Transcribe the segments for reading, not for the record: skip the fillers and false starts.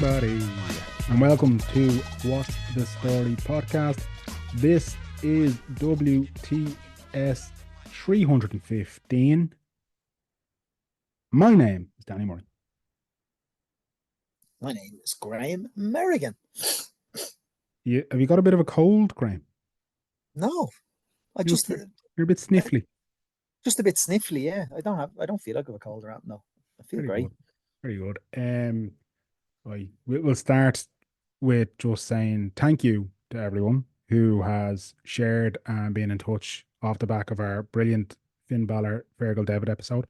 everybody, and welcome to What's the Story podcast. This is WTS 315. My name is Danny Murray. My name is Graham Merrigan. Have you got a bit of a cold, Graham? No, You're a bit sniffly. Just a bit sniffly. Yeah, I don't feel like I have a cold around. No, I feel great. Very good. We'll start with just saying thank you to everyone who has shared and been in touch off the back of our brilliant Finn Balor Fergal David episode.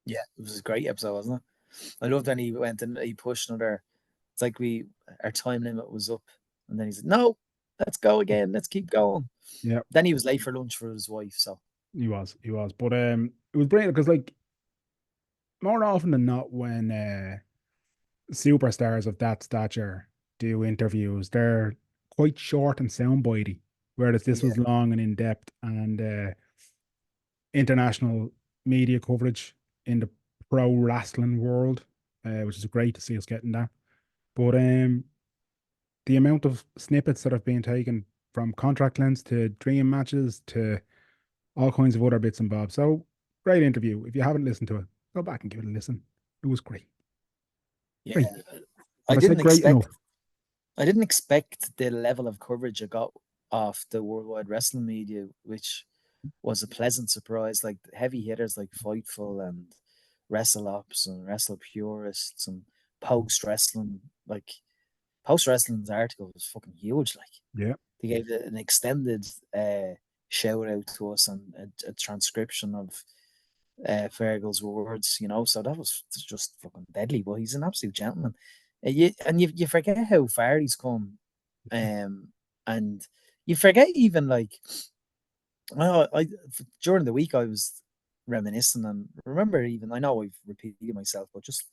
Yeah, it was a great episode, wasn't it? I loved when he went and he pushed another. It's like our time limit was up, and then he said, "No, let's go again. Let's keep going." Yeah. Then he was late for lunch for his wife, so he was. But it was brilliant because, like, more often than not, when superstars of that stature do interviews, they're quite short and soundbitey, whereas this was long and in depth and international media coverage in the pro wrestling world, which is great to see us getting that. But the amount of snippets that have been taken from contract lengths to dream matches to all kinds of other bits and bobs. So great interview. If you haven't listened to it, go back and give it a listen. It was great. yeah. Great. I didn't expect the level of coverage I got off the worldwide wrestling media, which was a pleasant surprise. Like heavy hitters like Fightful and Wrestle Ops and Wrestle Purists and Post Wrestling's article was fucking huge. Like, yeah, they gave an extended shout out to us and a transcription of Fergal's words, so that was just fucking deadly. But he's an absolute gentleman. You forget how far he's come, and you forget even like, well, during the week I was reminiscing and remember even I know I've repeated myself, but just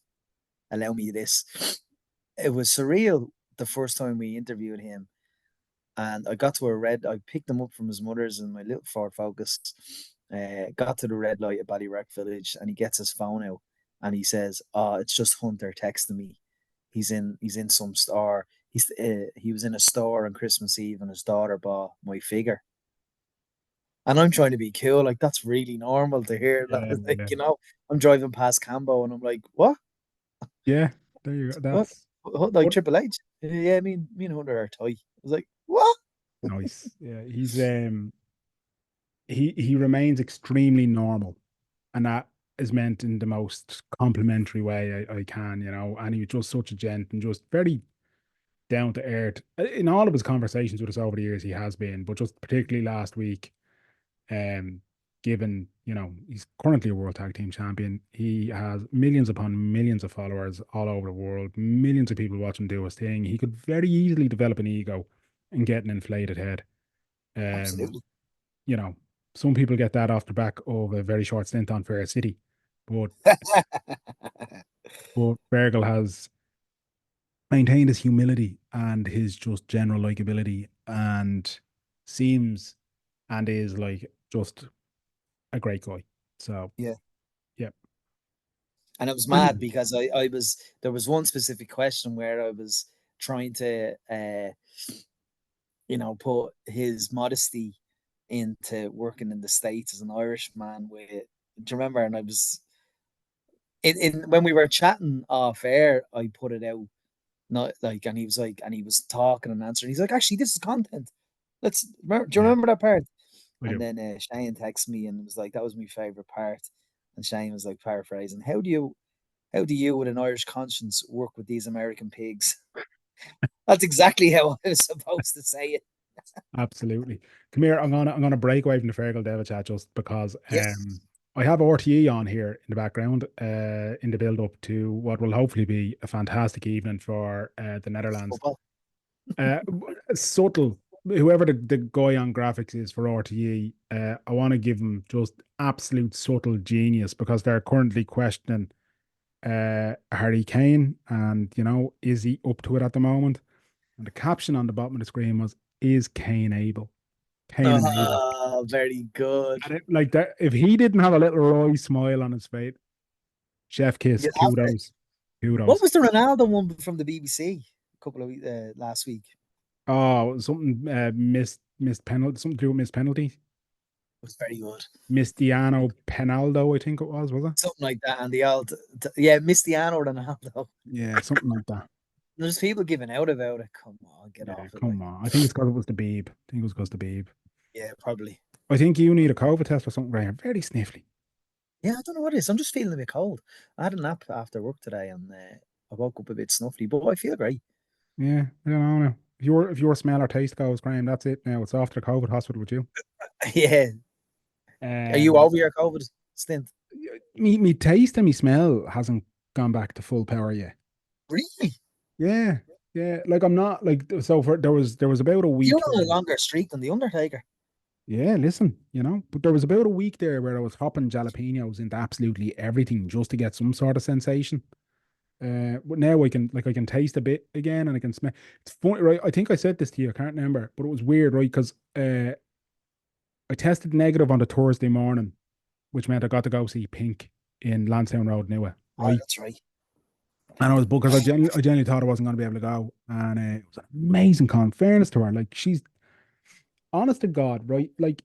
allow me this. It was surreal the first time we interviewed him, and I got to I picked him up from his mother's in my little Ford Focus. Got to the red light at Ballyrack Village, and he gets his phone out and he says, "Oh, it's just Hunter texting me. He's in some store. He was in a store on Christmas Eve, and his daughter bought my figure." And I'm trying to be cool, like that's really normal to hear. I'm driving past Cambo, and I'm like, "What?" Yeah, there you go. That's like Triple H. Yeah, me and Hunter are tight. I was like, "What?" Nice. Yeah, he's he remains extremely normal, and that is meant in the most complimentary way I can, and he was just such a gent and just very down to earth in all of his conversations with us over the years. He has been, but just particularly last week, given he's currently a world tag team champion, he has millions upon millions of followers all over the world, millions of people watching him do his thing. He could very easily develop an ego and get an inflated head. Absolutely. Some people get that off the back of a very short stint on Fair City, but Fergal has maintained his humility and his just general likability, and seems and is like just a great guy. So yeah. And it was mad because there was one specific question where I was trying to put his modesty into working in the States as an Irishman with, do you remember? And I was when we were chatting off air, I put it out, not like, and he was talking and answering. He's like, "Actually, this is content. Do you remember that part?" And then Shane texted me and was like, "That was my favorite part." And Shane was like, paraphrasing, how do you with an Irish conscience work with these American pigs? That's exactly how I was supposed to say it. Absolutely. Come here. I'm gonna break away from the Fergal David chat just because Yes. I have RTE on here in the background in the build up to what will hopefully be a fantastic evening for the Netherlands. Subtle. Whoever the guy on graphics is for RTE, I want to give him just absolute subtle genius because they're currently questioning Harry Kane, and is he up to it at the moment? And the caption on the bottom of the screen was, "Is Kane able?" Kane able. Very good. And like that, if he didn't have a little wry smile on his face, chef kiss, kudos. What Kudos. was the Ronaldo one from the BBC a couple of last week? Oh, something missed penalty, something to do with missed penalty. It was very good. Mistiano Penaldo, I think it was it? Something like that. And the old, yeah, Mistiano Ronaldo. Yeah, something like that. There's people giving out about it. Come on, get Yeah, off it. Like, come on. I think it's because it was the Beeb. I think it was because the Beeb. yeah, probably. I think you need a COVID test or something, Graham. Very sniffly. Yeah, I don't know what it is. I'm just feeling a bit cold. I had a nap after work today and I woke up a bit snuffly, but I feel great. Yeah, I don't know now. If your smell or taste goes, Graham, that's it now. It's off to the COVID hospital with you. Yeah. Are you Um, over your COVID stint? me taste and me smell hasn't gone back to full power yet. Really? Yeah, yeah. Like I'm not like so for there was about a You're week on a there. longer streak than the Undertaker. Yeah, listen, but there was about a week there where I was hopping jalapenos into absolutely everything just to get some sort of sensation. But now I can taste a bit again and I can smell. It's funny, right? I think I said this to you. I can't remember, but it was weird, right? Because I tested negative on the Thursday morning, which meant I got to go see Pink in Lansdowne Road, Newark, Oh, right? that's right. And I was because I genuinely thought I wasn't going to be able to go, and it was an amazing con. Fairness to her, like she's honest to God, right? Like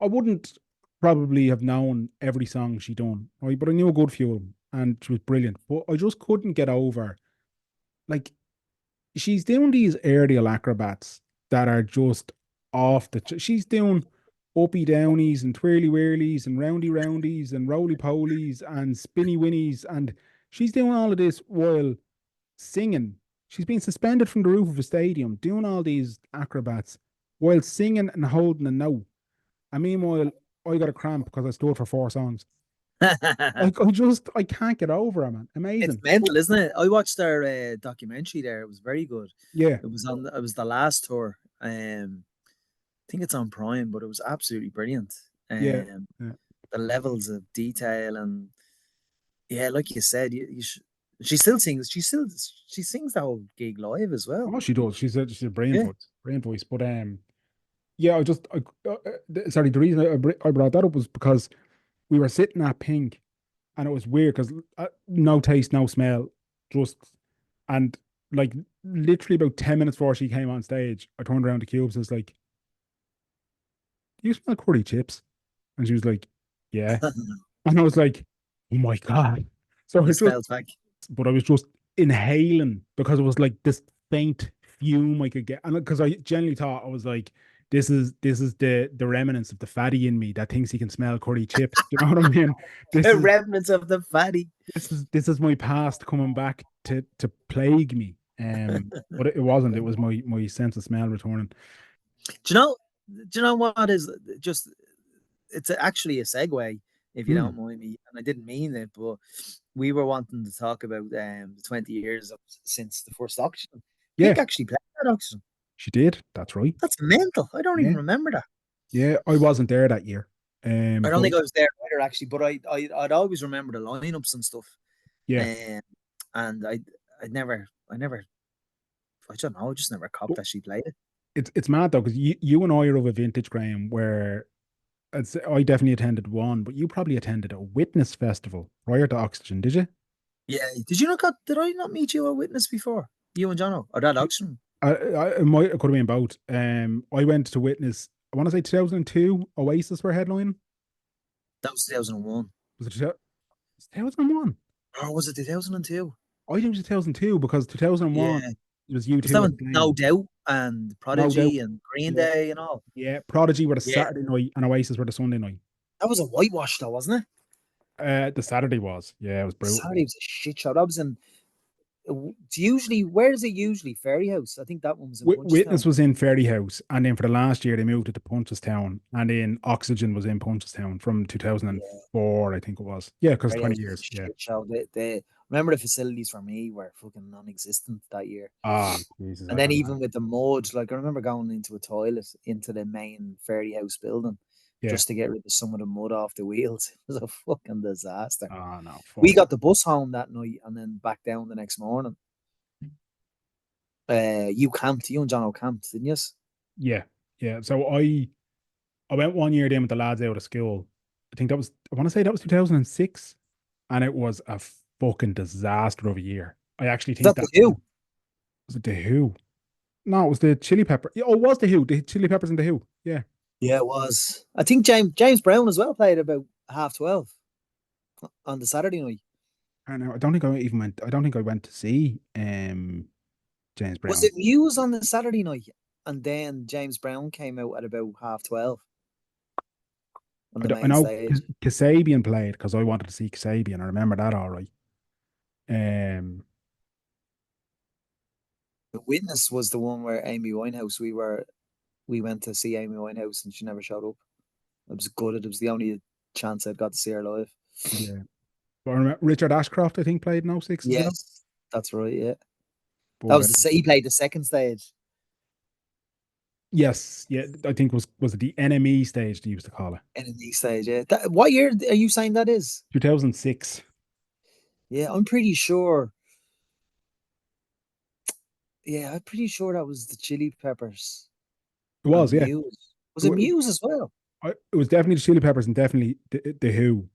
I wouldn't probably have known every song she done, right? But I knew a good few of them, and she was brilliant. But I just couldn't get over like she's doing these aerial acrobats that are just off she's doing uppy downies and twirly whirlies and roundy roundies and roly polies and spinny winnies and she's doing all of this while singing. She's been suspended from the roof of a stadium doing all these acrobats while singing and holding a note. And meanwhile, I got a cramp because I stood for 4 songs. Like I can't get over it, man. It's Amazing. mental, isn't it? I watched their documentary there. It was very good. Yeah, It was the last tour. I think it's on Prime, but it was absolutely brilliant. yeah, Um, yeah. the levels of detail and yeah, like you said, she still sings. She sings the whole gig live as well. Oh, she does. She's a Yeah. brain voice. But yeah, sorry. The reason I brought that up was because we were sitting at Pink, and it was weird because no taste, no smell, just and like literally about 10 minutes before she came on stage, I turned around to Cubes and was like, "Do you smell curry chips?" And she was like, "Yeah," and I was like, "Oh my God!" So You it just spelled back. but I was just inhaling because it was like this faint fume I could get, and because I genuinely thought I was like, this is the remnants of the fatty in me that thinks he can smell curry chips. You know what I mean? This The is remnants of the fatty. this is my past coming back to plague me. But it wasn't. It was my sense of smell returning. Do you know? Do you know what is just? It's actually a segue, if you Hmm. don't mind me. And I didn't mean it, but we were wanting to talk about the 20 years since the first auction. Yeah, Pink actually played that auction. she did. That's right. That's mental. I don't even Yeah, remember that. yeah. I wasn't there that year. I don't But think I was there either, actually, but I'd always remember the lineups and stuff. yeah. Um, and I never, I don't know, I just never copped But that she played it. it's mad though because you and I are of a vintage, Graham, where I definitely attended one, but you probably attended a witness festival prior to Oxygen, did you? Yeah. Did I not meet you a witness before? You and Jono, or that auction? It could have been both. I went to witness. I want to say 2002. Oasis were headlining. That was 2001. Was it 2001? Or was it 2002? I think it was 2002 because 2001 Yeah. it was you Was that two with No headlining. Doubt and No doubt. Prodigy and Green Yeah, Day and all? yeah. Prodigy were the Yeah. Saturday night and Oasis were the Sunday night. That was a whitewash though, wasn't it? The Saturday was, yeah, it was brutal. Saturday was a shit show. That was in it's usually where is it usually? Fairy House. I think that one was in Witness Punchestown. was in Ferry House, and then for the last year they moved it to Punchestown, and then Oxygen was in Punchestown from Yeah, 2004, I think it was. Yeah, because Fairy 20 House was a years. Yeah. shit show. They remember the facilities for me were fucking non-existent that year. Ah, Jesus, And I then can even imagine. with the mud, like I remember going into a toilet into the main Fairy House building Yeah. just to get rid of some of the mud off the wheels. It was a fucking disaster. Ah, no, We fuck. got the bus home that night and then back down the next morning. You and John camped, didn't you? Yeah, yeah. So I went one year then with the lads out of school. I think I want to say that was 2006, and it was a fucking disaster of a year. I actually Is think that that the Who? was it the Who. No, it was the Chili Pepper. Yeah, oh, it was the Who. The Chili Peppers and the Who. Yeah. Yeah, it was. I think James Brown as well played about 12:30 on the Saturday night. I know. I don't think I even went. I don't think I went to see James Was Brown. it Muse on the Saturday night? And then James Brown came out at about 12:30 on the I main know stage. Kasabian played because I wanted to see Kasabian. I remember that all right. Um, The Witness was the one where Amy Winehouse, we went to see Amy Winehouse and she never showed up. It was good. It was the only chance I'd got to see her live. yeah. But I remember Richard Ashcroft, I think, played in '06 as well. Yes, that's right. Yeah, that But was he played the second stage. yes, yeah, I think was it the NME stage they used to call it? Enemy stage. Yeah. What year are you saying that is? 2006. Yeah, I'm pretty sure. Yeah, I'm pretty sure that was the Chili Peppers It was, and yeah. Muse. Was It, it wa- Muse as well? it was definitely the Chili Peppers and definitely the Who.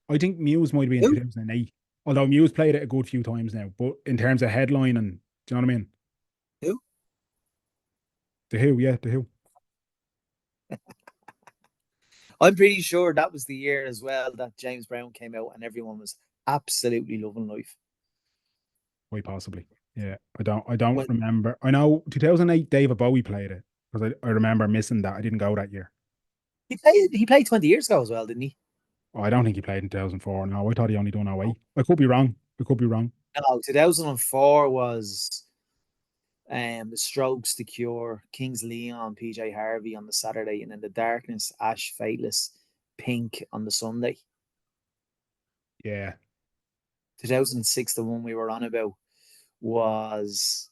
I think Muse might have been Who? 2008, although Muse played it a good few times now. But in terms of headline and, do you know what I mean? Who? The Who, yeah, the Who. I'm pretty sure that was the year as well that James Brown came out and everyone was absolutely loving life. Quite possibly. Yeah, I don't When remember. I know 2008 David Bowie played it because I remember missing that. I didn't go that year. he played 20 years ago as well, didn't he? Oh, I don't think he played in 2004. No, I thought he only done '08. I could be wrong. I could be wrong. No, 2004 was the Strokes, The Cure, Kings Leon, PJ Harvey on the Saturday, and then The Darkness, Ash, Fateless, Pink on the Sunday. Yeah. 2006, the one we were on about, was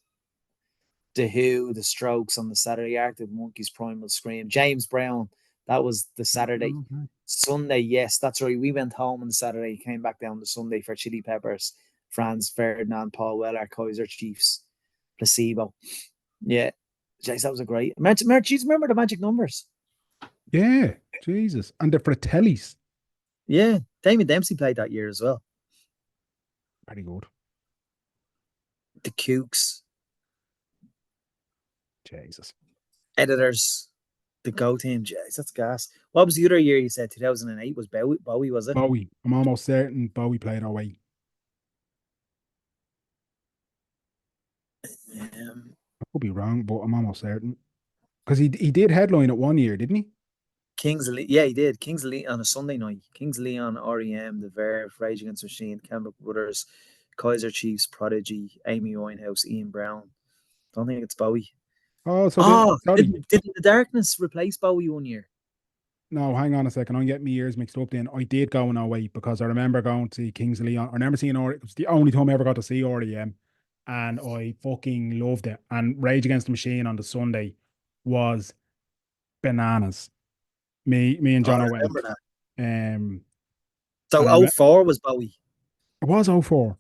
The Who, The Strokes on the Saturday, Arctic Monkeys, Primal Scream, James Brown. That was the Saturday. Okay. Sunday, yes, that's right. We went home on the Saturday, came back down the Sunday for Chili Peppers, Franz Ferdinand, Paul Weller, Kaiser Chiefs, Placebo. Yeah, Jace, that was a great. Remember the magic numbers? Yeah. Jesus. And the Fratellis. Yeah, Damien Dempsey played that year as well. Very good. The Kooks, Jesus. Editors, the Go Team. Jace, that's gas. What was the other year you said? 2008 was Bowie, was it? Bowie. I'm almost certain Bowie played '08. I could be wrong, but I'm almost certain. Because he did headline it one year, didn't he? Kings of yeah, he did. Kings of Leon on a Sunday night. Kings of Leon, REM, The Verve, Rage Against the Machine, Chemical Brothers, Kaiser Chiefs, Prodigy, Amy Winehouse, Ian Brown. Don't think it's Bowie. Oh, so Oh, sorry. did The Darkness replace Bowie one year? No, hang on a second. I'm getting my ears mixed up then. I did go in '08 because I remember going to see Kings of Leon. I remember seeing it was the only time I ever got to see REM. And I fucking loved it. And Rage Against the Machine on the Sunday was bananas. Me and Oh, I John remember went. that. Um So and oh 04 was Bowie. it was '04.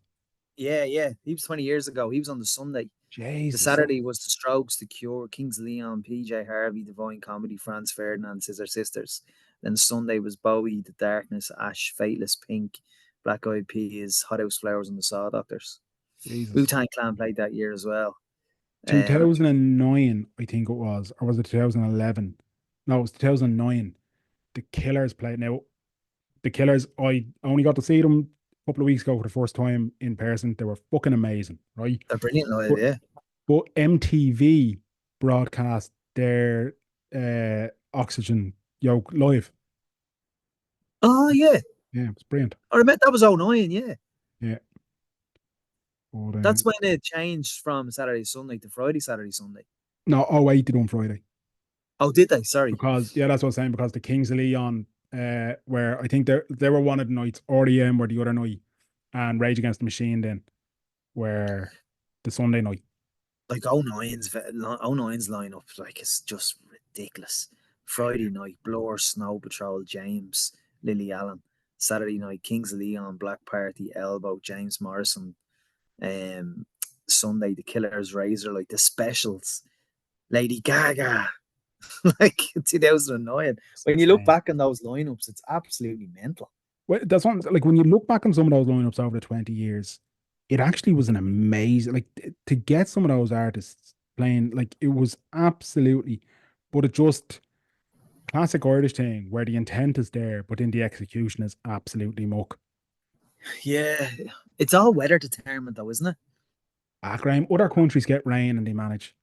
Yeah, yeah. He was 20 years ago. He was on the Sunday. The Jesus. Saturday was The Strokes, The Cure, Kings of Leon, PJ Harvey, Divine Comedy, Franz Ferdinand, Scissor Sisters. Then Sunday was Bowie, The Darkness, Ash, Fateless, Pink, Black Eyed Peas, Hot House Flowers, and the Saw Doctors. Wu Jesus. Tang Clan played that year as well. Um, 2009, I think it was, or was it 2011? No, it was 2009. The Killers played. Now, the Killers, I only got to see them a couple of weeks ago for the first time in person. They were fucking amazing, right? they're brilliant live, But yeah. but MTV broadcast their Oxygen yoke live. Oh yeah, Yeah, it's brilliant. I remember that was '09. Yeah, Yeah. But that's when it changed from Saturday Sunday to Friday Saturday Sunday. no, '08 did on Friday. Oh, did they? Sorry. Because yeah, that's what I was saying. Because the Kings of Leon, where I think they were one of the nights, RDM were the other night, and Rage Against the Machine then were the Sunday night. Like '09's lineup, like it's just ridiculous. Friday night, Blur, Snow Patrol, James, Lily Allen. Saturday night, Kings of Leon, Black Party, Elbow, James Morrison. Um, Sunday, The Killers, Razor, like the specials, Lady Gaga, like 2009. It's When you look insane. back on those lineups, it's absolutely mental. Well, that's what like when you look back on some of those lineups over the 20 years, it actually was an amazing like to get some of those artists playing, like it was absolutely, but it just classic Irish thing where the intent is there, but in the execution is absolutely muck. Yeah, it's all weather determined though, isn't it? Ah, Graham, other countries get rain and they manage.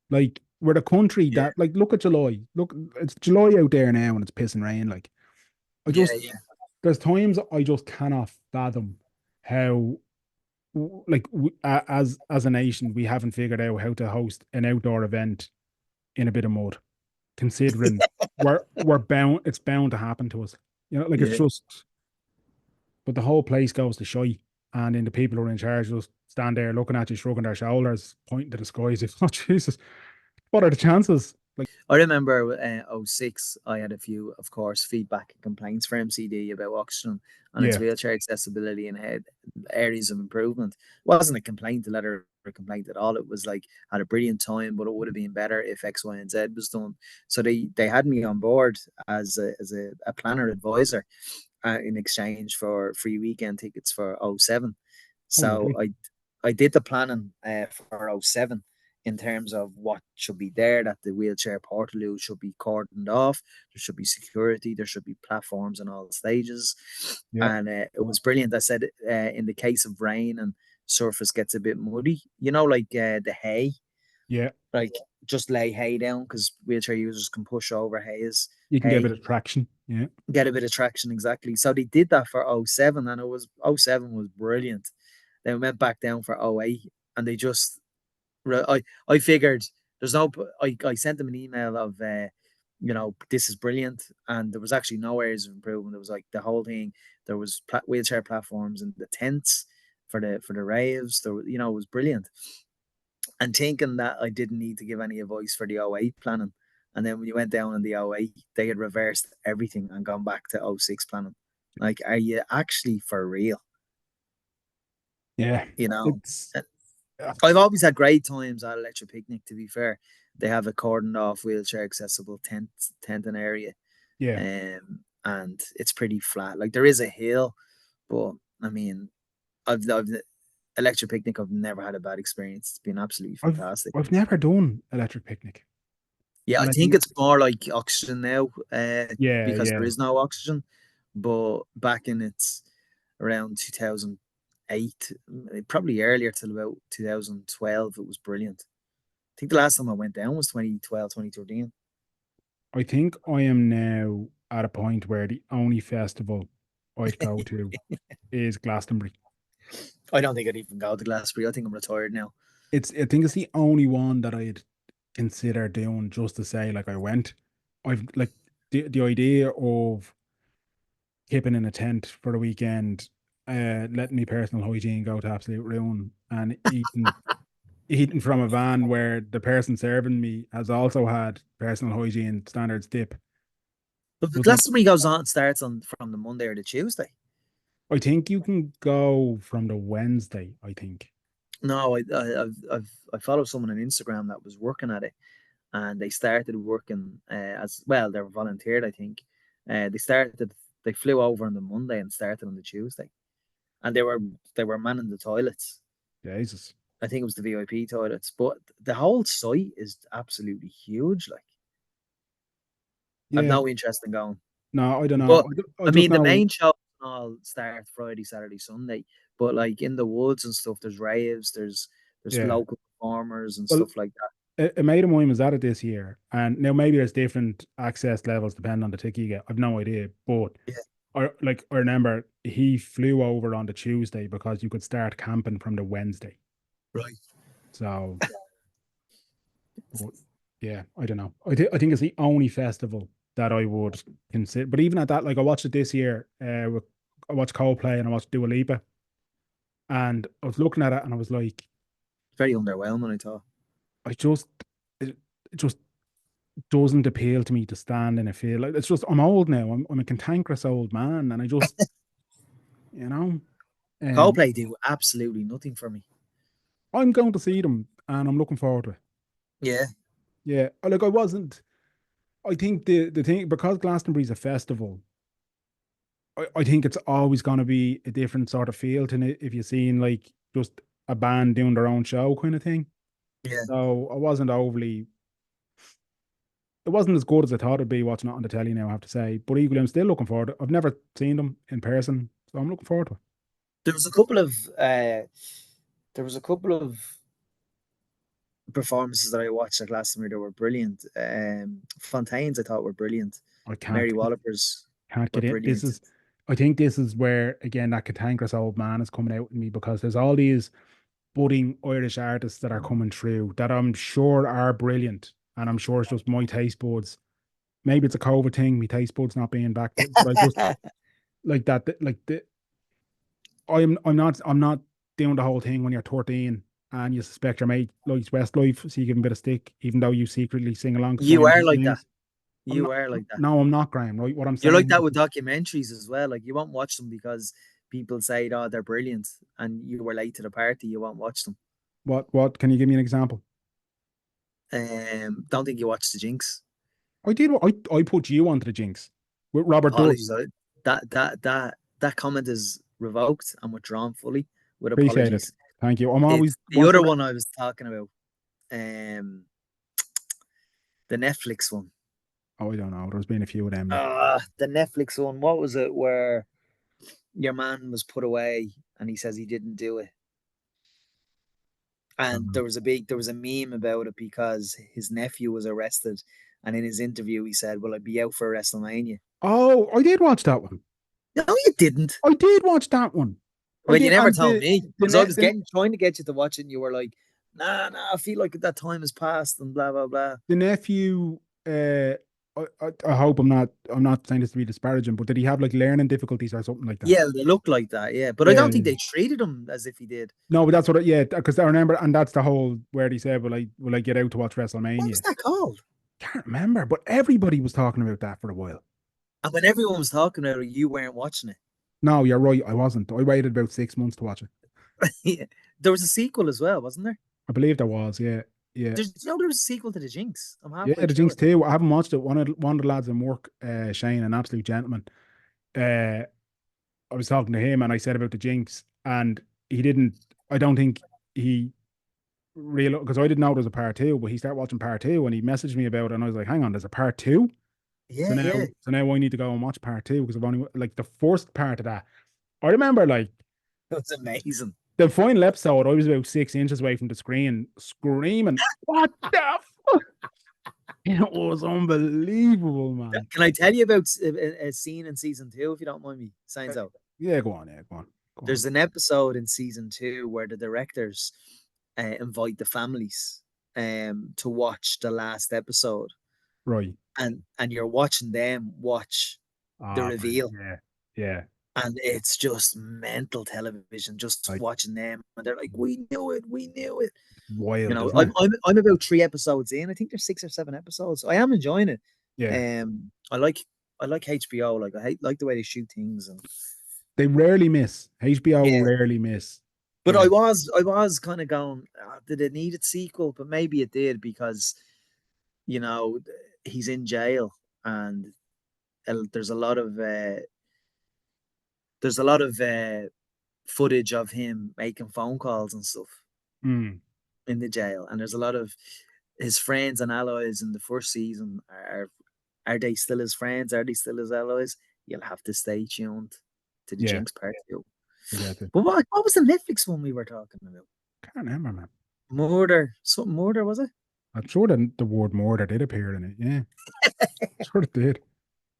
Like we're the country Yeah, that like look at July. Look, it's July out there now and it's pissing rain. Like I yeah, just yeah, there's times I just cannot fathom how like as a nation we haven't figured out how to host an outdoor event in a bit of mud. Considering we're bound, it's bound to happen to us. You know, like it's yeah. just, but the whole place goes to shy, and then the people who are in charge just stand there looking at you, shrugging their shoulders, pointing to the skies. If oh Jesus, what are the chances? Like, I remember '06, I had a few, of course, feedback and complaints for MCD about Oxegen and its yeah, wheelchair accessibility and had areas of improvement. It wasn't a complaint, a letter or complaint at all. It was like, had a brilliant time, but it would have been better if X, Y, and Z was done. So they had me on board as a planner advisor in exchange for free weekend tickets for '07. oh So lovely, I did the planning for '07 in terms of what should be there, that the wheelchair portaloo should be cordoned off, there should be security, there should be platforms in all stages. yeah, And it was brilliant. I said, in the case of rain and surface gets a bit muddy, like the hay, yeah. like just lay hay down because wheelchair users can push over You can get a bit hay, of traction. Yeah, get a bit of traction. Exactly. So they did that for '07, and it was '07 was brilliant. Then we went back down for '08, and they just I figured there's no. I sent them an email of this is brilliant, and there was actually no areas of improvement. There was like the whole thing. There was wheelchair platforms and the tents for the raves. It was brilliant. And thinking that I didn't need to give any advice for the '08 planning. And then when you went down in the '08, they had reversed everything and gone back to '06 planning. Like, are you actually for real? yeah. You know, It's uh, I've always had great times at Electric Picnic. To be fair, they have a cordoned off, wheelchair accessible tenting area, yeah. and it's pretty flat. Like there is a hill, but I mean, I've Electric Picnic. I've never had a bad experience. It's been absolutely I've fantastic. I've never done electric picnic, Yeah, I and I think think it's more like Oxygen now, yeah, because there yeah. is no Oxygen. But back in it's around 2008, probably earlier till about 2012, it was brilliant. I think the last time I went down was 2012, 2013. I think I am now at a point where the only festival I'd go to is Glastonbury. I don't think I'd even go to Glastonbury. I think I'm retired now. I think it's the only one that I'd consider doing just to say like I went. I've like the idea of kipping in a tent for the weekend, letting me personal hygiene go to absolute ruin, and eating from a van where the person serving me has also had personal hygiene standards dip. But the Doesn't Glastonbury goes on, starts on from the Monday or the Tuesday. I think you can go from the Wednesday, I think. No, I followed someone on Instagram that was working at it, and they started working as well. They were volunteered, I think. They flew over on the Monday and started on the Tuesday, and they were manning the toilets. Jesus. I think it was the VIP toilets, but the whole site is absolutely huge. Like, I've Yeah. no interest in going. No, I don't know. But I I just mean, the know. main shows all start Friday, Saturday, Sunday. But like in the woods and stuff, there's raves, there's Yeah. local performers and Well, stuff like that. a mate of mine was at it this year, and now maybe there's different access levels depending on the ticket you get. I've no idea, but Yeah, I remember he flew over on the Tuesday because you could start camping from the Wednesday. right. So, but yeah, I don't know. I think it's the only festival that I would consider. But even at that, like I watched it this year. I watched Coldplay and I watched Dua Lipa, and I was looking at it and I was like, Very underwhelming, I thought. I just it just doesn't appeal to me to stand in a field. Like it's just I'm old now. I'm a cantankerous old man, and I just you know, um, Coldplay do absolutely nothing for me. I'm going to see them, and I'm looking forward to it. Yeah, Yeah, like I wasn't. I think the thing because Glastonbury's a festival, I think it's always going to be a different sort of feel to it if you're seeing like just a band doing their own show kind of thing. Yeah. So I wasn't overly. It wasn't as good as I thought it'd be watching it on the telly now, I have to say. But equally, I'm still looking forward. I've never seen them in person, so I'm looking forward to it. There was a couple of there was a couple of performances that I watched like last summer that were brilliant. Fontaine's I thought were brilliant. I Mary Wallopers can't were get it. brilliant. I think this is where again that cantankerous old man is coming out in me because there's all these budding Irish artists that are coming through that I'm sure are brilliant, and I'm sure it's just my taste buds. Maybe it's a COVID thing, my taste buds not being back, but I just like that. Like the I'm not doing the whole thing when you're 13 and you suspect your mate likes Westlife, so you give him a bit of stick, even though you secretly sing along to You Brian are like that. James. I'm You not. are like that. No, I'm not, Graham. Right? What I'm You're like saying that is, with documentaries as well. Like you won't watch them because people say, "Oh, they're brilliant," and you were late to the party. You won't watch them. what can you give me an example? Don't think you watched the Jinx. I did. I put you onto the Jinx with Robert Apologies. Durst. That comment is revoked and withdrawn fully with Appreciate it. apologies. Thank you. I'm always It's the what's other the one I was talking about. Um, the Netflix one. oh I don't know. There's been a few of them. Like, The Netflix one. What was it? Where your man was put away and he says he didn't do it. And um, there was a meme about it because his nephew was arrested, and in his interview he said, "Will I be out for WrestleMania?" oh, I did watch that one. No, you didn't. I did watch that one. I Well, you did, never and told me the because I net was getting trying to get you to watch it, and you were like, "Nah, nah, I feel like that time has passed," and blah blah blah. the nephew. I hope I'm not saying this to be disparaging, but did he have like learning difficulties or something like that? Yeah, they look like that. Yeah, but I Yeah. don't think they treated him as if he did. No, but that's what. Yeah, because I remember, and that's the whole where he said, will I get out to watch What was WrestleMania?" that called? Can't remember, but everybody was talking about that for a while. And when everyone was talking about it, you weren't watching No, you're right. I wasn't. I waited about 6 months to watch it. it. Yeah. There was a sequel as well, wasn't there? I believe there was. Yeah, yeah, There was a sequel to the Jinx. I'm yeah. halfway The through Jinx it. too. I haven't watched it. One of the lads in work, Shane, an absolute gentleman. Uh, I was talking to him, and I said about the Jinx, and he didn't. I don't think he real because I didn't know there was a part two, but he started watching part two, and he messaged me about it, and I was like, "Hang on, there's a part two." Yeah, yeah. So now I need to go and watch part two because I've only like the first part of that. I remember like It was amazing. the final episode. I was about 6 inches away from the screen, screaming, "What the fuck?" It was unbelievable, man. Can I tell you about a scene in season two, if you don't mind me saying Uh, so? Yeah, go on, yeah, go on, go on. There's an episode in season two where the directors invite the families to watch the last episode, Right. and you're watching them watch the Ah, brilliant. reveal, Yeah, yeah. and it's just mental television. Just Like watching them, and they're like, "We knew it, we knew it." You wild, know, isn't it? I'm about 3 episodes in. I think there's 6 or 7 episodes. I am enjoying it. Yeah. I like HBO. Like like the way they shoot things, and They rarely miss. HBO yeah. rarely miss. But Yeah. I was kind of going, did it need a sequel? But maybe it did because you know he's in jail, and there's a lot of footage of him making phone calls and stuff Mm, in the jail, and there's a lot of his friends and allies in the first season are they still his friends? Are they still his allies? You'll have to stay tuned to the yeah, Jinx part two. I get it. But what was the Netflix one we were talking about? Can't remember, man. Murder, something murder was it? I'm sure the word murder did appear in it. Yeah, sure it did.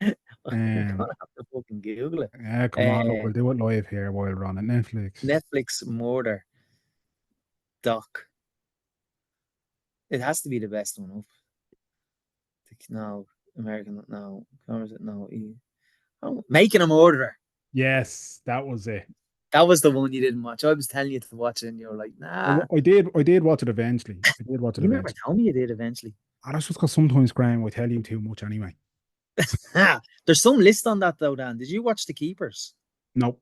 I'm gonna Um, have to fucking Google it. yeah, come on, look, Uh, we'll do it live here while we're on it. Netflix. Netflix murder doc. It has to be the best one up. No, American. No, no. Oh, Making a Murderer. Yes, that was it. That was the one you didn't watch. I was telling you to watch it, and you were like, "Nah." I did watch it eventually. I did watch it You never eventually. told me you did eventually. And that's just because sometimes Graham will tell you too much anyway. There's some list on that though, Dan. Did you watch The Keepers? Nope.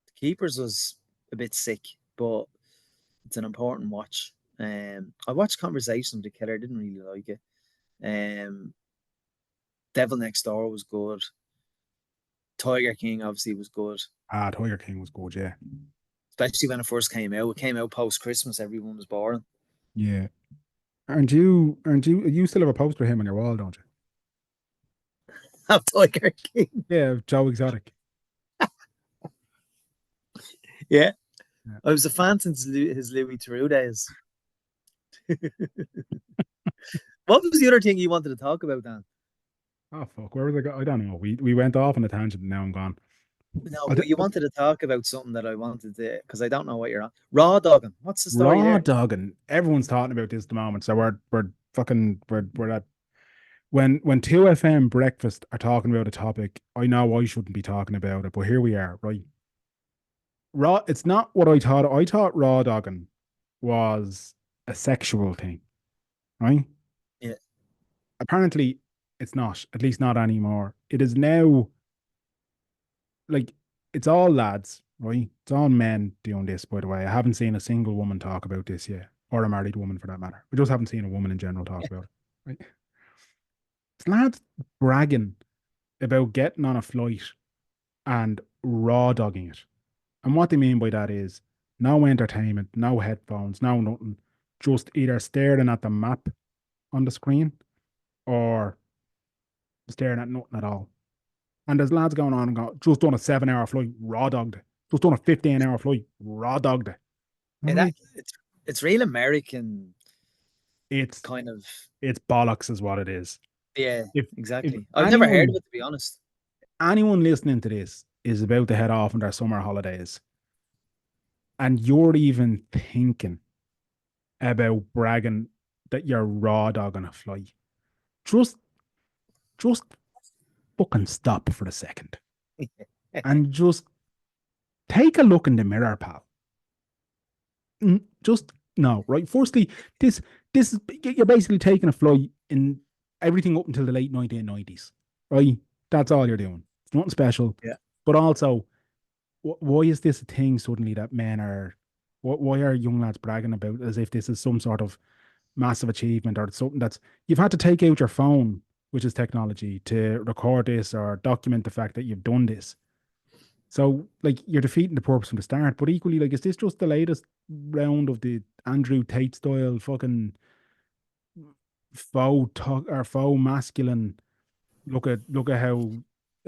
The Keepers was a bit sick, but it's an important watch. I watched Conversation with the Killer. I didn't really like it. Devil Next Door was good. Tiger King obviously was good, Ah, Tiger King was good, yeah. especially when it first came out. It came out post Christmas. Everyone was boring. Yeah. You still have a poster of him on your wall, don't you? Tiger King. Yeah, Joe Exotic. Yeah, Yeah. I was a fan since his Louis Theroux days. What was the other thing you wanted to talk about, Dan? Oh fuck, where was I go? I don't know. We went off on a tangent and now I'm gone. No, I but you wanted to talk about something that I wanted to, because I don't know what you're on. Raw dogging. What's the story raw there? dogging. Everyone's talking about this at the moment. So we're fucking we're at when 2FM breakfast are talking about a topic, I know I shouldn't be talking about it, but here we are, right? Raw, it's not what I thought. I thought raw dogging was a sexual thing, right? Yeah, Apparently it's not, at least not anymore. It is now like it's all lads, right? It's all men doing this, by the way. I haven't seen a single woman talk about this yet, or a married woman for that matter. I just haven't seen a woman in general talk about it, right? It's lads bragging about getting on a flight and raw dogging it. And what they mean by that is no entertainment, no headphones, no nothing. Just either staring at the map on the screen or staring at nothing at all. And there's lads going on and go, just done a 7 hour flight, raw dogged it. Just done a 15-hour flight, raw dogged it. I'm yeah, that like, it's real American it's kind of. it's bollocks is what it is. Yeah, If if exactly. I've never heard of anyone it, to be honest. anyone listening to this is about to head off on their summer holidays and you're even thinking about bragging that you're raw dogging a flight, just just fucking stop for a second and just take a look in the mirror, pal. Just no, right? Firstly, this this is you're basically taking a flight in everything up until the late 1990s, right? That's all you're doing. It's nothing special. Yeah. But also, why is this a thing suddenly that men are? Why are young lads bragging about as if this is some sort of massive achievement or something that's you've had to take out your phone, which is technology, to record this or document the fact that you've done this. So, like, you're defeating the purpose from the start. But equally, like, is this just the latest round of the Andrew Tate style fucking faux masculine? Look at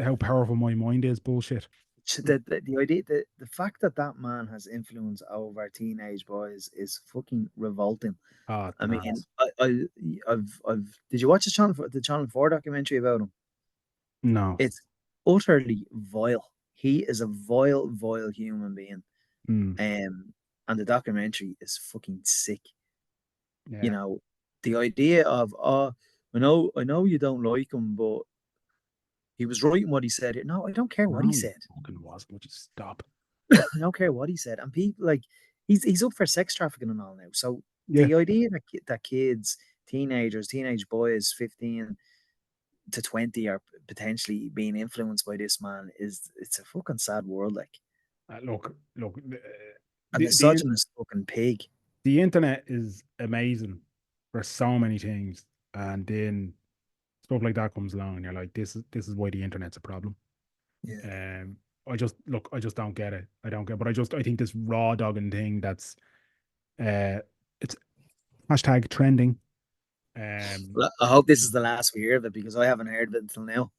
how powerful my mind is. Bullshit. The idea, the fact that that man has influence over teenage boys is fucking revolting. Ah, I mean, bananas. I've. Did you watch the Channel 4 documentary about him? No. It's utterly vile. He is a vile human being. Mm, And the documentary is fucking sick. You yeah. know, the idea of I know you don't like him, but he was right in what he said. No, I don't care what he No, he said. fucking wasn't. Would you stop? I don't care what he said. And people like he's up for sex trafficking and all now. So Yeah. the idea that that kids, teenage boys, 15 to 20 are potentially being influenced by this man it's a fucking sad world. Like, Look. a The, the misogynist fucking pig. the internet is amazing for so many things, and then stuff like that comes along, and you're like, this is why the internet's a problem. Yeah. Um, I just don't get it. I don't get, but I think this raw dogging thing that's uh, it's hashtag trending. Um, Well, I hope this is the last we hear of it because I haven't heard of it until now.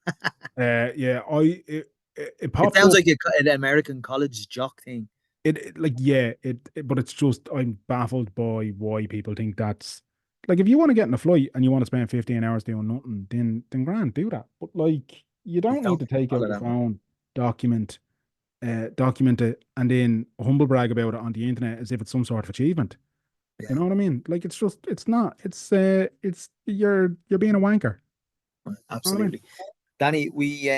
yeah, it It popped sounds up. like an American college jock thing. Like yeah, but it's just I'm baffled by why people think that's like if you want to get in a flight and you want to spend 15 hours doing nothing, then grand, do that. But like you I don't need don't to think take all out of your that, man. phone, document it, and then humble brag about it on the internet as if it's some sort of achievement. You Yeah, know what I mean? Like it's not. It's you're being a wanker. You know what I mean? absolutely. Danny, we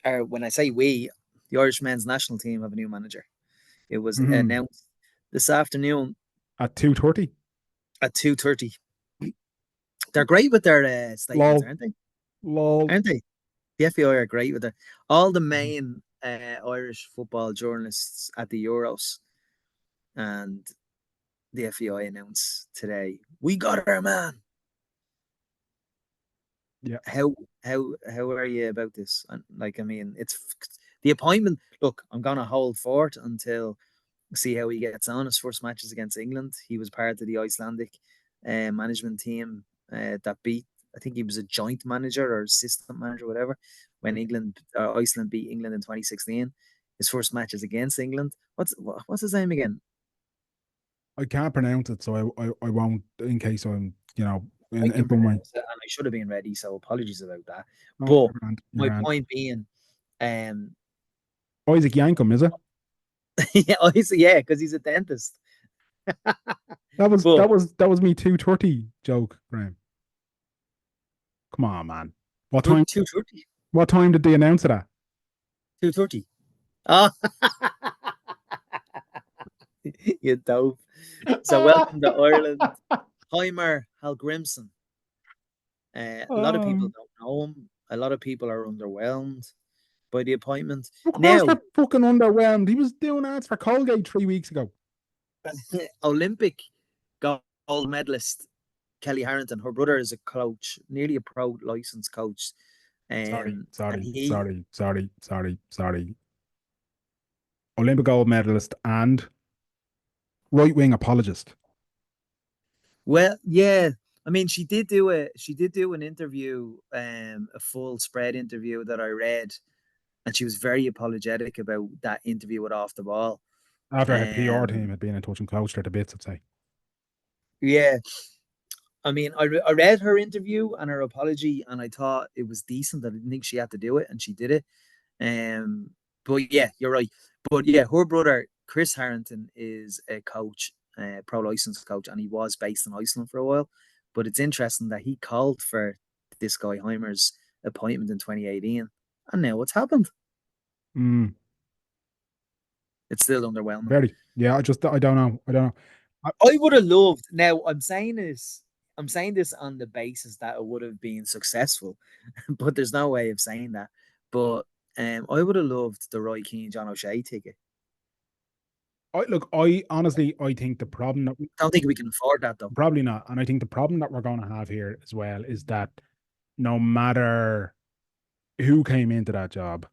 are, when I say we, the Irish men's national team have a new manager. It was Mhm. announced this afternoon At 2:30. at 2:30. They're great with their statements, Lol. aren't they? Lol. Aren't they? The FBI are great with their all the main Irish football journalists at the Euros, and the FBI announced today, we got our man. Yeah. How are you about this? And like, I mean, it's the appointment. Look, I'm gonna hold fort until see how he gets on. His first matches against England, he was part of the Icelandic management team that beat. I think he was a joint manager or assistant manager, whatever, when Iceland beat England in 2016. His first matches against England. What's his name again? I can't pronounce it, so I won't in case I'm, I in can some way. pronounce it, and I should have been ready. So apologies about that. No, But you're grand. You're my grand. point being, um, Isaac Yankum, is it? yeah, because he's a dentist. That was But that was that was me 2:30 joke, Graham. Come on, man. What time? 2:30, What time did they announce it at? 2:30. Ah, you dope. So welcome to Ireland, Heimer Hallgrimsson. A lot of people Um, don't know him. A lot of people are underwhelmed by the appointment. of course Now, they're fucking underwhelmed. He was doing ads for Colgate 3 weeks ago. Olympic gold medalist Kelly Harrington, her brother is a coach, nearly a pro licensed coach. Sorry, And sorry, he, sorry, sorry, sorry, sorry. Olympic gold medalist and right wing apologist. well, yeah. I mean, she did do an interview, a full spread interview that I read, and she was very apologetic about that interview with Off the Ball. After her PR team Um, had been in touch and coached her to bits, I'd say. yeah, I mean, I read her interview and her apology, and I thought it was decent. I didn't think she had to do it, and she did it. Um, but yeah, you're right. But yeah, her brother Chris Harrington is a coach, pro license coach, and he was based in Iceland for a while. But it's interesting that he called for this guy Heimer's appointment in 2018, and now what's happened? Mm, It's still underwhelming. very. Yeah, I don't know. I don't know. I would have loved. Now I'm saying this on the basis that it would have been successful, but there's no way of saying that. But I would have loved the Roy Keane John O'Shea ticket. Look, I honestly, I think the problem that Don't think we can afford that though. probably not, and I think the problem that we're going to have here as well is that no matter who came into that job,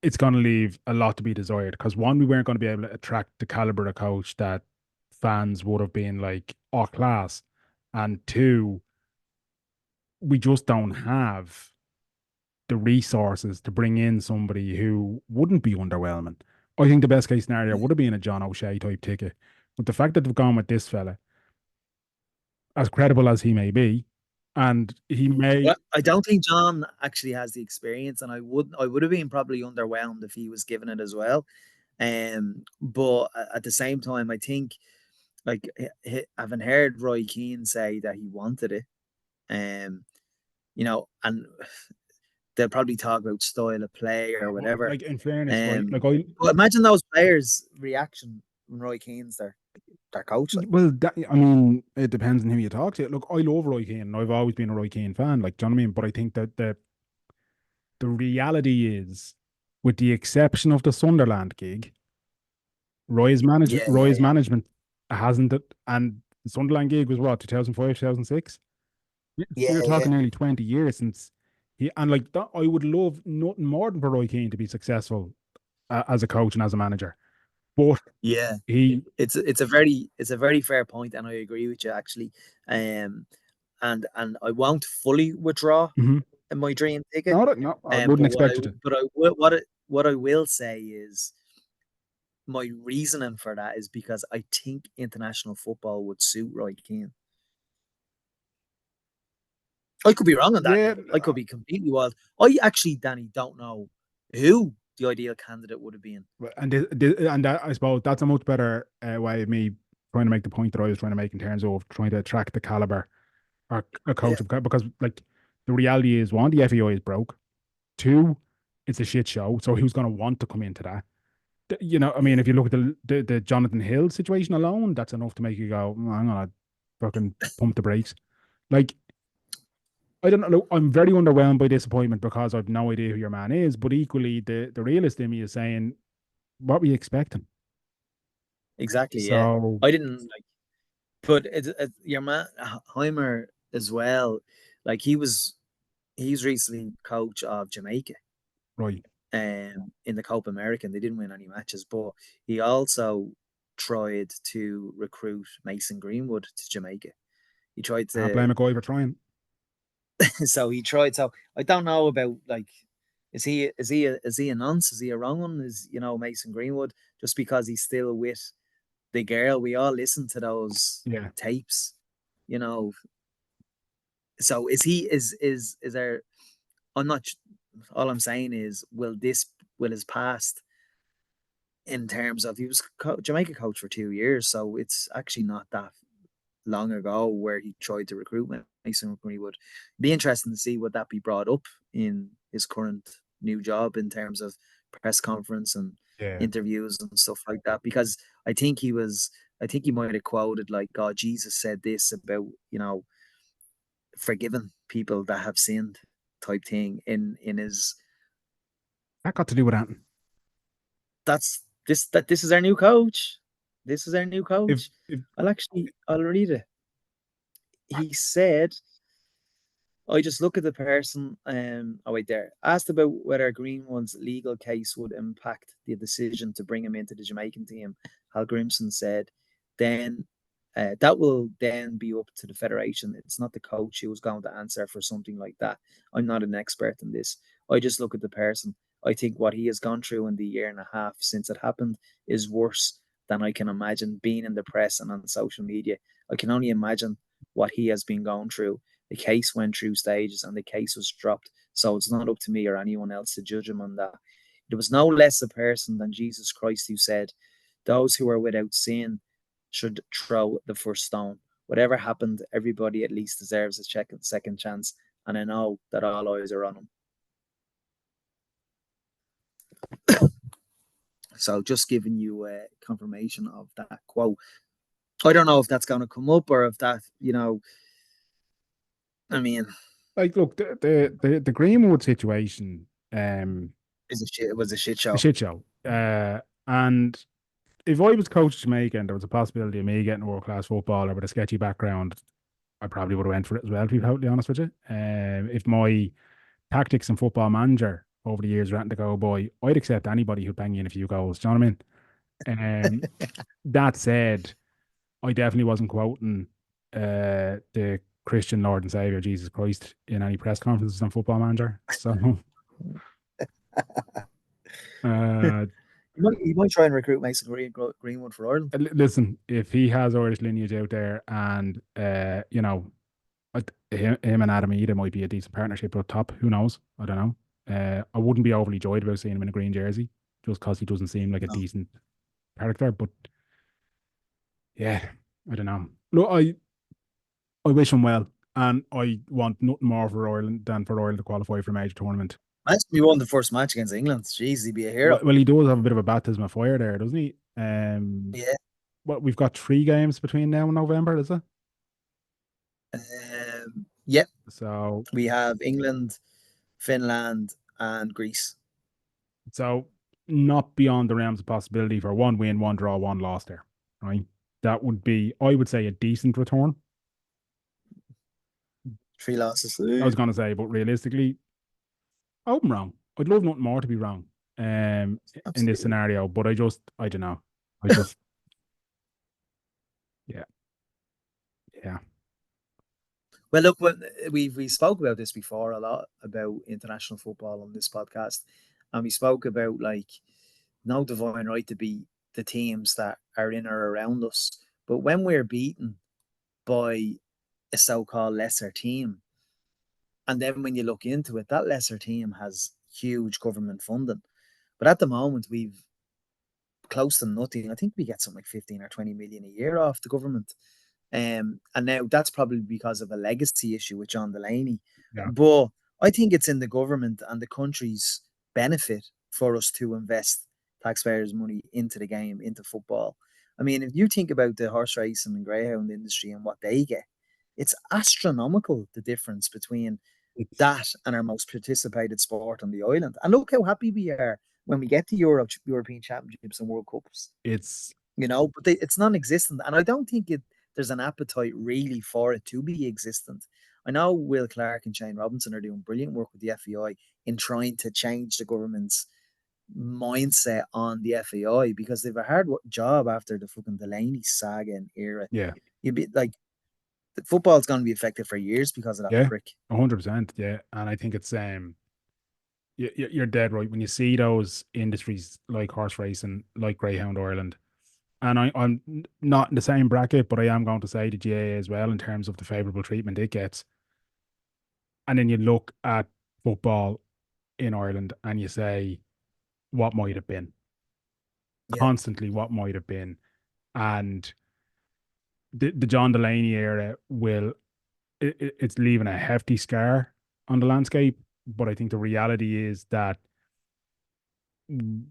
it's going to leave a lot to be desired. Because one, we weren't going to be able to attract the caliber of coach that fans would have been like, oh, class, and two, we just don't have the resources to bring in somebody who wouldn't be underwhelming. I think the best case scenario would have been a John O'Shea type ticket. But the fact that they've gone with this fella, as credible as he may be, and he may, Well, I don't think John actually has the experience, and I would have been probably underwhelmed if he was given it as well. But at the same time, I think like having heard Roy Keane say that he wanted it, um, and they'll probably talk about style of play or whatever. like, in fairness, right? Like, Um, but imagine those players' reaction when Roy Keane's their coach. Like, well, I mean, it depends on who you talk to. Look, I love Roy Keane, and I've always been a Roy Keane fan. Like, do you know what I mean? But I think that the reality is, with the exception of the Sunderland gig, yeah, yeah, Roy's yeah, management hasn't it, and the Sunderland gig was what, 2005, 2006. So yeah, you're yeah, talking nearly 20 years since he, and like that, I would love nothing more than for Roy Keane to be successful as a coach and as a manager. But yeah. he, It's a very fair point, and I agree with you actually. Um, and I won't fully withdraw mhm. in my dream ticket. No, no, I wouldn't But expect you to. what I will say is my reasoning for that is because I think international football would suit Roy Keane. I could be wrong on that Yeah, now. I could be completely wild. I actually, Danny, don't know who the ideal candidate would have been. and that, I suppose that's a much better way of me trying to make the point that I was trying to make in terms of trying to attract the caliber or a Yeah, coach of, because like the reality is, one, the FEI is broke. Two, it's a shit show. So who's going to want to come into that? I mean, yeah, if you look at the Jonathan Hill situation alone, that's enough to make you go, I'm gonna fucking pump the brakes. Like, I don't know. Look, I'm very underwhelmed by disappointment because I've no idea who your man is. But equally, the realist in me is saying, what were you expecting? exactly. Yeah, So I didn't like, but your man Heimer. as well. Like he's recently coach of Jamaica Right. in the Copa American. They didn't win any matches, but he also tried to recruit Mason Greenwood to Jamaica. He tried Can't blame to a guy for trying. so he tried. So I don't know about like is he a nonce? Is he a wrong one? Is Mason Greenwood just because he's still with the girl? We all listen to those Yeah. tapes, you know. So is there? I'm not. All I'm saying is, will his past in terms of he was Jamaica coach for 2 years, so it's actually not that long ago where he tried to recruit Mason Greenwood. Be interesting to see would that be brought up in his current new job in terms of press conference and Yeah. interviews and stuff like that. Because I think he might have quoted like, "God, Jesus said this about forgiving people that have sinned," type thing in his. That got to do with that. This is our new coach. This is our new If coach. if I'll read it. He said, I just look at the person. Oh wait, there. Asked about whether Greenwood's legal case would impact the decision to bring him into the Jamaican team. Hal Grimson said, "Then that will then be up to the federation. It's not the coach who is going to answer for something like that. I'm not an expert in this. I just look at the person. I think what he has gone through in the year and a half since it happened is worse than I can imagine being in the press and on social media. I can only imagine what he has been going through. The case went through stages and the case was dropped. So it's not up to me or anyone else to judge him on that. There was no less a person than Jesus Christ who said, those who are without sin should throw the first stone. Whatever happened, everybody at least deserves a second chance. And I know that all eyes are on him." So just giving you a confirmation of that quote. I don't know if that's going to come up or if that, I mean, like look, the Greenwood situation, it was a shit a show. shit show. And if I was coach of Jamaica and there was a possibility of me getting a world class footballer with a sketchy background, I probably would have went for it as well, to be totally honest with you. If my tactics and football manager over the years ran to go, boy, I'd accept anybody who'd bang in a few goals. Do you know what I mean? That said, I definitely wasn't quoting the Christian Lord and Savior Jesus Christ in any press conferences on Football Manager. So uh, He might try and recruit Mason Greenwood for Ireland. listen, if he has Irish lineage out there, and him and Adam Ida might be a decent partnership up top. Who knows? I don't know. I wouldn't be overly joyed about seeing him in a green jersey, just because he doesn't seem like a No. decent character. But yeah, I don't know. Look, I wish him well, and I want nothing more for Ireland than for Ireland to qualify for a major tournament. Imagine he won the first match against England. Jeez, he'd be a hero. Well, he does have a bit of a baptism of fire there, doesn't he? Yeah. What we've got 3 games between now and November, is it? Yeah. So, We have England, Finland, and Greece. so not beyond the realms of possibility for one win, one draw, one loss there, right? That would be, I would say, a decent return. 3 losses. I was going to say, but realistically, I hope I'm wrong. I'd love nothing more to be wrong in this Absolutely. scenario, but I don't know. I just, yeah, yeah, Well, look, we spoke about this before a lot about international football on this podcast, and we spoke about like no divine right to be the teams that are in or around us, but when we're beaten by a so-called lesser team, and then when you look into it, that lesser team has huge government funding, but at the moment we've close to nothing. I think we get something like 15 or 20 million a year off the government. And now that's probably because of a legacy issue with John Delaney. yeah. But I think it's in the government and the country's benefit for us to invest taxpayers' money into the game, into football. I mean, if you think about the horse racing and greyhound industry and what they get, it's astronomical the difference between It's that and our most participated sport on the island. And look how happy we are when we get to European Championships and World Cups. it's But it's non-existent, and I don't think there's an appetite really for it to be existent. I know Will Clark and Shane Robinson are doing brilliant work with the FAI in trying to change the government's mindset on the FAI because they've a hard job after the fucking Delaney saga and era. Yeah. You'd be like, the football's going to be affected for years because of that Yeah. prick. 100%. Yeah. And I think it's you're dead right when you see those industries like horse racing, like Greyhound Ireland. And I'm not in the same bracket, but I am going to say the GAA as well in terms of the favourable treatment it gets. And then you look at football in Ireland and you say, what might have been? Yeah. Constantly, what might have been? And the John Delaney era it's leaving a hefty scar on the landscape. But I think the reality is that in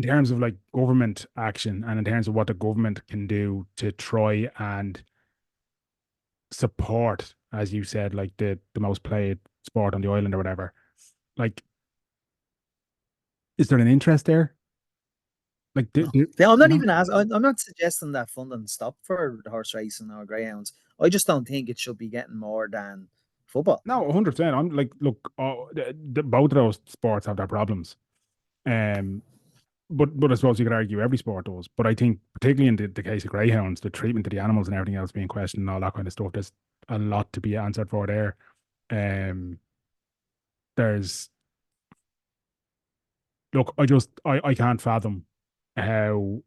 terms of like government action and in terms of what the government can do to try and support, as you said, like the most played sport on the island or whatever, like, is there an interest there? Like, No, I'm you not know, even asking. I'm not suggesting that funding stop for the horse racing or greyhounds. I just don't think it should be getting more than football. no, 100%. I'm like, look, both of those sports have their problems. Um, but I suppose you could argue every sport does. But I think, particularly in the case of greyhounds, the treatment of the animals and everything else being questioned and all that kind of stuff, there's a lot to be answered for there. Um, there's look, I can't fathom how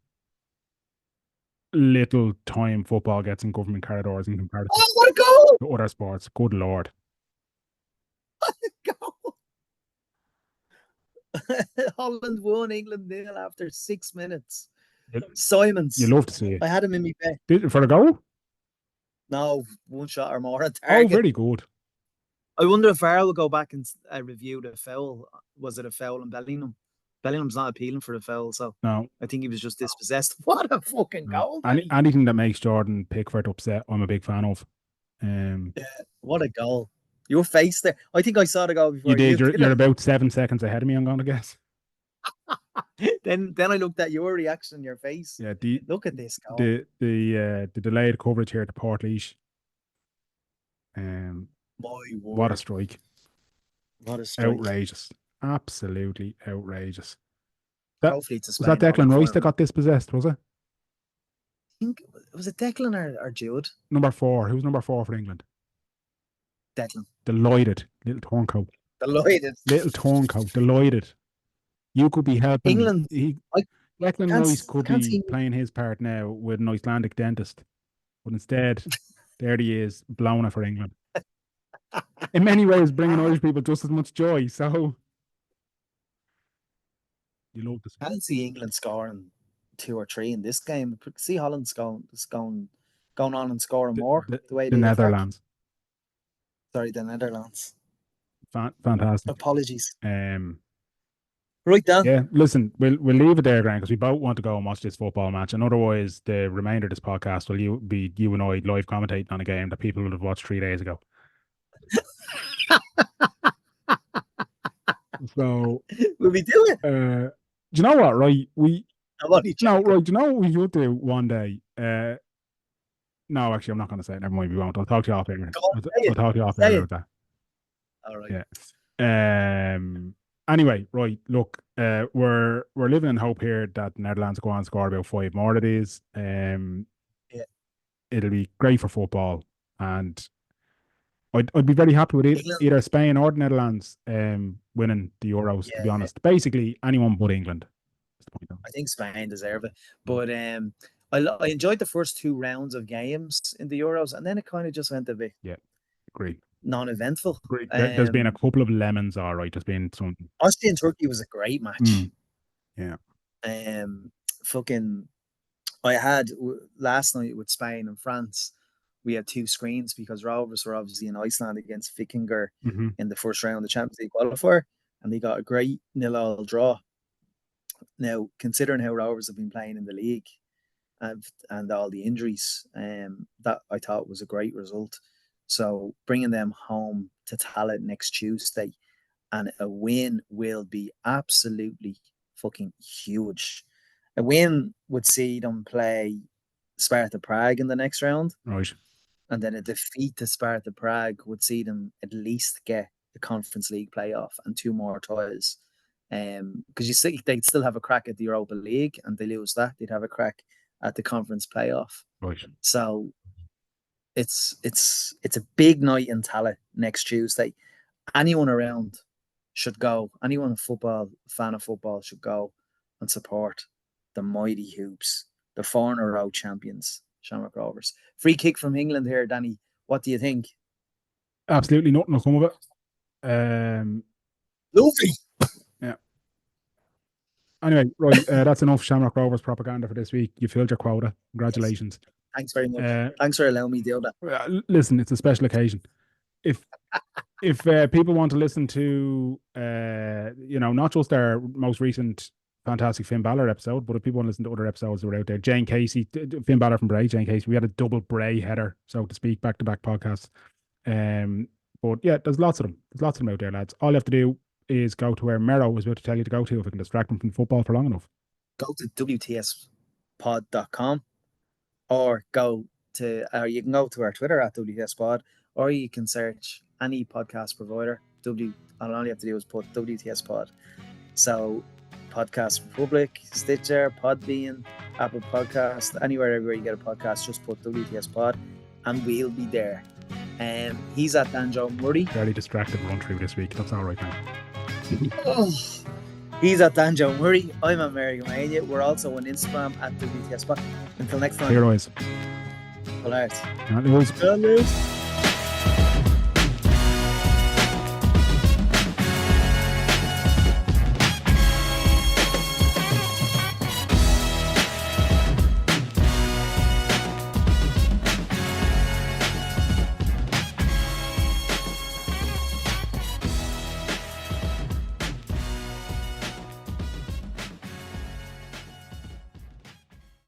little time football gets in government corridors in comparison Oh, what a goal! to other sports. Good Lord. Goal! Holland won, England nil after 6 minutes. You, you Simons, love to see it. I had him in my bet. For the goal? No, one shot or more on Oh, target. very good. I wonder if VAR will go back and review the foul. Was it a foul on Bellingham? Bellingham's not appealing for the foul, so No, I think he was just dispossessed. What a fucking no. goal, Danny! Anything that makes Jordan Pickford upset, I'm a big fan of. Yeah, what a goal! Your face there. I think I saw the goal You before did. you You're did it. you're about 7 seconds ahead of me, I'm going to guess. Then I looked at your reaction, your face. Yeah, Look at this goal. the delayed coverage here to Portlaoise. My What a word, strike. what a strike! Outrageous. Absolutely outrageous. That Hopefully it's a was that Spain Declan Holland Rice that final. got dispossessed, was it? I think was it Declan or Jude? Number 4. Who's number 4 for England? Declan. Delighted. Little turncoat. Delighted. Little turncoat. Delighted. You could be helping. England. I Declan can't Rice could can't be see. playing his part now with an Icelandic dentist. But instead, there he is, blowing it for England. In many ways, bringing Irish people just as much joy. So, you love to see. Can't see England scoring 2 or 3 in this game. See Holland's going on and scoring The, more the, the way the they attack. Netherlands. Sorry, the Netherlands. Fantastic. Apologies. Um, Right, Dan. yeah, listen, we'll leave it there, Grant, because we both want to go and watch this football match. And otherwise, the remainder of this podcast will be you and I live commentating on a game that people would have watched 3 days ago. So, Will we do it? do you know what? Right, I'm only no, joking. right. Do you know what we should do one day? No, actually, I'm not going to say it. Never mind. We won't. I'll talk to you off air. Go on, say I'll it. talk to you off Say air it. about All right. that. Yeah. Anyway, right. Look, we're living in hope here that the Netherlands go on and score about 5 more of these. Yeah. It'll be great for football, and I'd be very happy with England. either Spain or the Netherlands winning the Euros. To be Yeah. honest, basically anyone but England. That's the point. I think Spain deserve it. But I enjoyed the first 2 rounds of games in the Euros, and then it kind of just went a bit Yeah, agree. non-eventful. Agree. There's been a couple of lemons, all right. There's been some. Austria and Turkey was a great match. Yeah. Fucking, I had last night with Spain and France. We had 2 screens because Rovers were obviously in Iceland against Vikingur Mm-hmm. in the first round of the Champions League qualifier, and they got a great 0-0 draw. Now, considering how Rovers have been playing in the league and all the injuries, that I thought was a great result. So bringing them home to Tallaght next Tuesday and a win will be absolutely fucking huge. A win would see them play Sparta Prague in the next round, Right. and then a defeat to Sparta Prague would see them at least get the Conference League playoff and 2 more ties. Because they'd still have a crack at the Europa League, and they lose that, they'd have a crack at the conference playoff. Right. So it's a big night in Tallaght next Tuesday. Anyone around should go. Anyone fan of football should go and support the mighty Hoops, the 4-in-a-row champions, Shamrock Rovers. Free kick from England here, Danny. What do you think? Absolutely nothing will come of it. Lovely. Yeah. Anyway, right, that's enough Shamrock Rovers propaganda for this week. You filled your quota. Congratulations. Yes. Thanks very much. Thanks for allowing me to do that. Listen, it's a special occasion. If people want to listen to, not just our most recent fantastic Finn Balor episode, but if people want to listen to other episodes that were out there, Jane Casey, Finn Balor from Bray, Jane Casey, we had a double Bray header, so to speak, back-to-back podcasts. But yeah, there's lots of them. There's lots of them out there, lads. All you have to do is go to where Mero was about to tell you to go to if it can distract them from football for long enough. Go to WTSpod.com or you can go to our Twitter at WTSpod, or you can search any podcast provider. All you have to do is put WTSpod. So Podcast Republic, Stitcher, Podbean, Apple Podcast, everywhere you get a podcast, just put WTSpod and we'll be there. He's at Danjo Murray. Fairly distracted run through this week. That's all right, man. He's at Danjo Murray. I'm at Mary Gamania. We're also on Instagram at WTSpod. Until next time. Heroes. Well, out.